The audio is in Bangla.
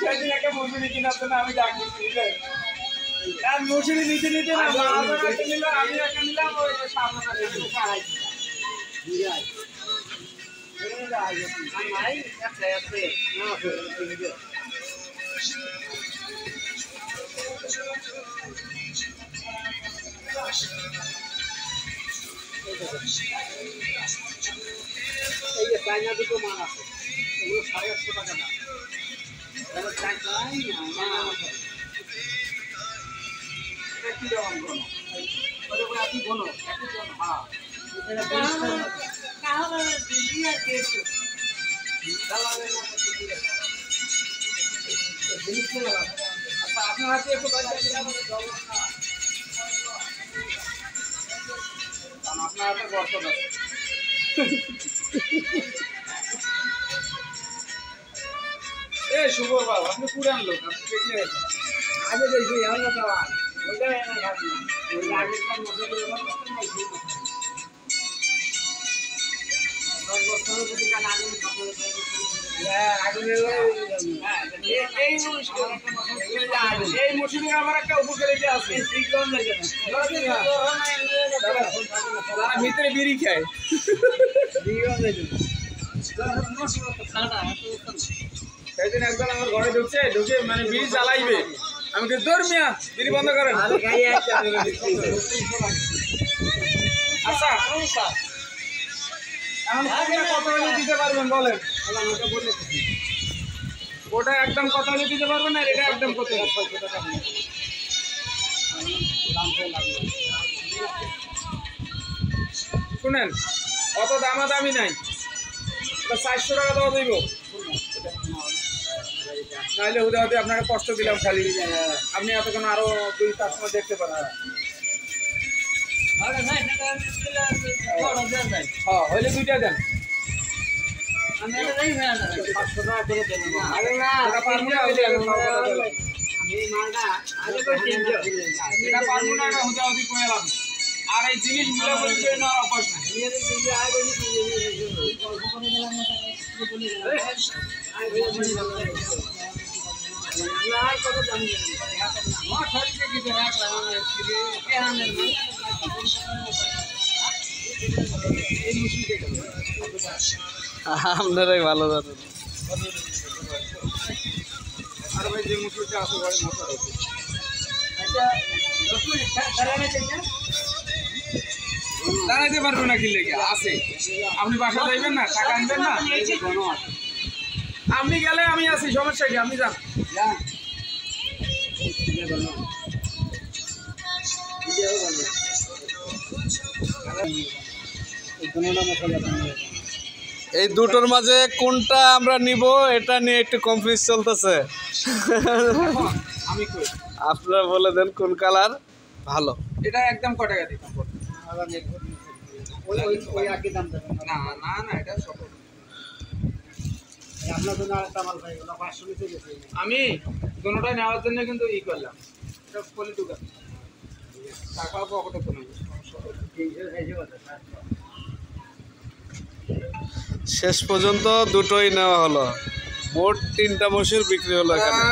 সেদিন একটা মজুরি কিনার জন্য আমি ডাক দিচ্ছি আর মজুরি নিতে নিতে না আমি একটা নিলাম ওই এই যে চাইনা দুটো মান আছে এগুলো 850 টাকা দাম এবার চাই না এটা কি দাম কোন ওরে বলে আপনি কোন হ্যাঁ এটা কাহলে দিলিয়া কেছো দালালে না জিনিস না আচ্ছা আপনার হাতে একটু বাচ্চা দিলাম আপনার হাতে গর্ত আছে এ শুভ বাবু আপনি পুরান লোক আপনি দেখে গেছেন আগে দেখি আমরা তো ওইটা না খাবি ওই আগের কাল মশলা ব্যবহার করতে নাই সেই মশলা 10 বছর যদি কাল আগে খাবো হ্যাঁ আগে এই মশলা আমার একটা উপকারিতা আছে ঠিক কোন লাগে না তারা ভিতরে বিড়ি খায় বিড়ি কোন লাগে সেদিন একদম আমার ঘরে ঢুকে মানে বিড়ি জ্বালাইবে আমি কি দূর মিয়া বিড়ি বন্ধ করেন আচ্ছা এখন কত হলে দিতে পারবেন বলেন ওটা একদম কত হলে দিতে পারবেন আর এটা একদম কত শুনেন অত দামাদামি নাই 400 টাকা দেওয়া দেব নাহলে হুদা হুদে আপনাকে কষ্ট দিলাম খালি আপনি এতক্ষণ আরো 2-4 সময় দেখতে পারেন হ্যাঁ হইলে 2টা দেন আর এই জিনিস আপনারাই ভালো জানেন আর ভাই যে মুসুরটা আছে ঘরে মশলা দাঁড়াইতে পারবো না কি লেগে আছে আপনি বাসা যাইবেন না টাকা আনবেন না আপনি গেলে আমি আছি সমস্যা কি আপনি যান এই দুটোর মাঝে কোনটা আমরা নিব এটা নিয়ে একটু কনফিউজ চলতেছে আমি আপনারা বলে দেন কোন কালার ভালো এটা একদম কত টাকা দিতাম ওই একই দাম দেবেন না না না এটা ছোট আপনার জন্য আরেকটা মাল ভাই ওটা 500 নিতে গেছে আমি দুটোটাই নেওয়ার জন্য কিন্তু ই করলাম এটা পলি দোকান টাকাও পকেটে তো নাই শেষ পর্যন্ত দুটোই নেওয়া হলো মোট 3টা মসুর বিক্রি হলো এখানে